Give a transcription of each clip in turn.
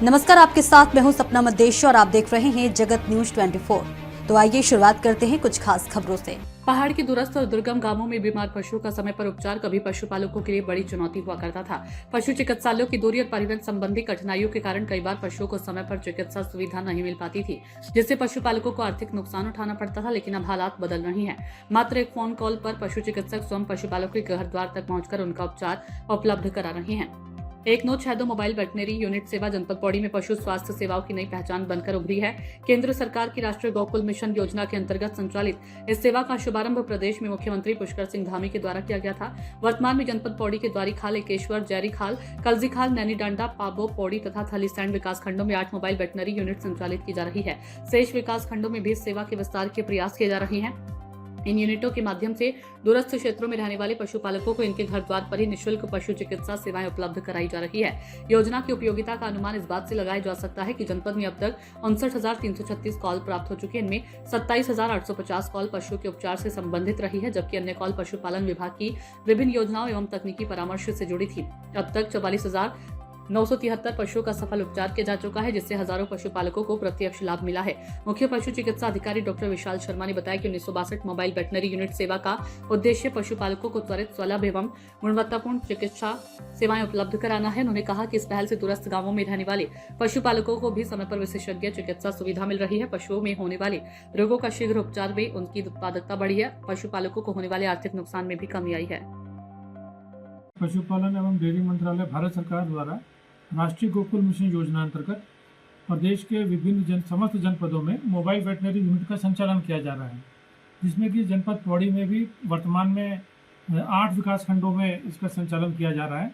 नमस्कार, आपके साथ मैं हूं सपना मदेश और आप देख रहे हैं जगत न्यूज 24। तो आइए शुरुआत करते हैं कुछ खास खबरों से। पहाड़ के दूरस्थ और दुर्गम गांवों में बीमार पशुओं का समय पर उपचार कभी पशुपालकों के लिए बड़ी चुनौती हुआ करता था। पशु चिकित्सालयों की दूरी और परिवहन संबंधी कठिनाइयों के कारण कई बार पशुओं को समय पर चिकित्सा सुविधा नहीं मिल पाती थी, जिससे पशुपालकों को आर्थिक नुकसान उठाना पड़ता था। लेकिन अब हालात बदल रही हैं। मात्र एक फोन कॉल पर पशु चिकित्सक स्वयं पशुपालकों के घर द्वार तक पहुंचकर उनका उपचार उपलब्ध करा रहे हैं। 1962 मोबाइल वेटनरी यूनिट सेवा जनपद पौड़ी में पशु स्वास्थ्य सेवाओं की नई पहचान बनकर उभरी है। केंद्र सरकार की राष्ट्रीय गौकुल मिशन योजना के अंतर्गत संचालित इस सेवा का शुभारंभ प्रदेश में मुख्यमंत्री पुष्कर सिंह धामी के द्वारा किया गया था। वर्तमान में जनपद पौड़ी के द्वारीखाल, एकेश्वर, जैरीखाल, कलजीखाल, नैनीडांडा, पाबो, पौड़ी तथा थलीसैंड विकास खंडों में 8 मोबाइल वेटनरी यूनिट संचालित की जा रही है। शेष विकास खंडों में भी इस सेवा के विस्तार के प्रयास किए जा रहे हैं। इन यूनिटों के माध्यम से दूरस्थ क्षेत्रों में रहने वाले पशुपालकों को इनके घर द्वार पर ही निःशुल्क पशु चिकित्सा सेवाएं उपलब्ध कराई जा रही है। योजना की उपयोगिता का अनुमान इस बात से लगाया जा सकता है कि जनपद में अब तक 59,336 कॉल प्राप्त हो चुके हैं। इनमें 27,850 कॉल पशुओं के उपचार से संबंधित रही है, जबकि अन्य कॉल पशुपालन विभाग की विभिन्न योजनाओं एवं तकनीकी परामर्श से जुड़ी थी। अब तक 44,973 पशुओं का सफल उपचार किया जा चुका है, जिससे हजारों पशुपालकों को प्रत्यक्ष लाभ मिला है। मुख्य पशु चिकित्सा अधिकारी डॉक्टर विशाल शर्मा ने बताया कि 1962 मोबाइल वेटनरी यूनिट सेवा का उद्देश्य पशुपालकों को त्वरित, सुलभ एवं गुणवत्तापूर्ण चिकित्सा सेवाएं उपलब्ध कराना है। उन्होंने कहा कि इस पहल से दूरस्थ गांवों में रहने वाले पशुपालकों को भी समय पर विशेषज्ञ चिकित्सा सुविधा मिल रही है। पशुओं में होने वाले रोगों का शीघ्र उपचार में उनकी उत्पादकता बढ़ी है। पशुपालकों को होने वाले आर्थिक नुकसान में भी कमी आई है। पशुपालन एवं डेयरी मंत्रालय भारत सरकार द्वारा राष्ट्रीय गोकुल मिशन योजना अंतर्गत प्रदेश के विभिन्न समस्त जनपदों में मोबाइल वेटनरी यूनिट का संचालन किया जा रहा है, जिसमें कि जनपद पौड़ी में भी वर्तमान में 8 विकास खंडों में इसका संचालन किया जा रहा है।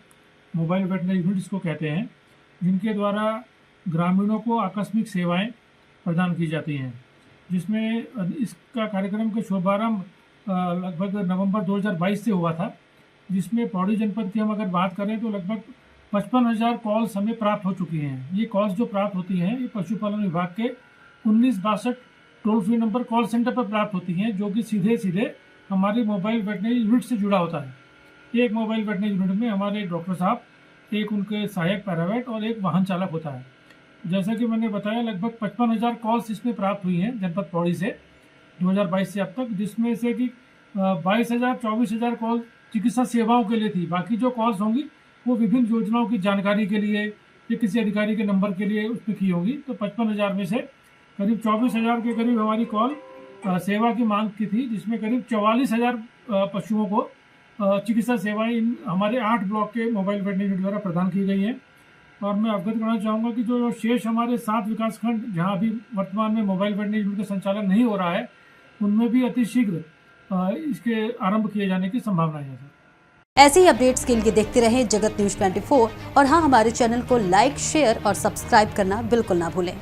मोबाइल वेटनरी यूनिट इसको कहते हैं, जिनके द्वारा ग्रामीणों को आकस्मिक सेवाएं प्रदान की जाती हैं, जिसमें इसका कार्यक्रम का शुभारंभ लगभग नवंबर 2022 से हुआ था, जिसमें पौड़ी जनपद की हम अगर बात करें तो लगभग 55,000 कॉल्स हमें प्राप्त हो चुकी हैं। ये कॉल्स जो प्राप्त होती हैं ये पशुपालन विभाग के 1962 toll free number call centre पर प्राप्त होती हैं, जो कि सीधे सीधे हमारे मोबाइल वेटनरी यूनिट से जुड़ा होता है। एक मोबाइल वेटनरी यूनिट में हमारे डॉक्टर साहब, एक उनके सहायक पैरावेट और एक वाहन चालक होता है। जैसा कि मैंने बताया, लगभग 55,000 कॉल्स इसमें प्राप्त हुई हैं जनपद पौड़ी से 2022 से अब तक, जिसमें से कि 22,000-24,000 कॉल चिकित्सा सेवाओं के लिए थी। बाकी जो कॉल्स होंगी वो विभिन्न योजनाओं की जानकारी के लिए या किसी अधिकारी के नंबर के लिए उसमें की होगी। तो 55,000 में से करीब 24,000 के करीब हमारी कॉल सेवा की मांग की थी, जिसमें करीब 44,000 पशुओं को चिकित्सा सेवाएं इन हमारे 8 ब्लॉक के मोबाइल वेटनरी यूनिट द्वारा प्रदान की गई हैं। और मैं अवगत करना चाहूँगा कि जो शेष हमारे 7 विकासखंड जहाँ अभी वर्तमान में मोबाइल वेटनरी यूनिट का संचालन नहीं हो रहा है, उनमें भी अतिशीघ्र इसके आरंभ किए जाने की संभावना है। ऐसे ही अपडेट्स के लिए देखते रहें जगत न्यूज 24 और हाँ, हमारे चैनल को लाइक, शेयर और सब्सक्राइब करना बिल्कुल ना भूलें।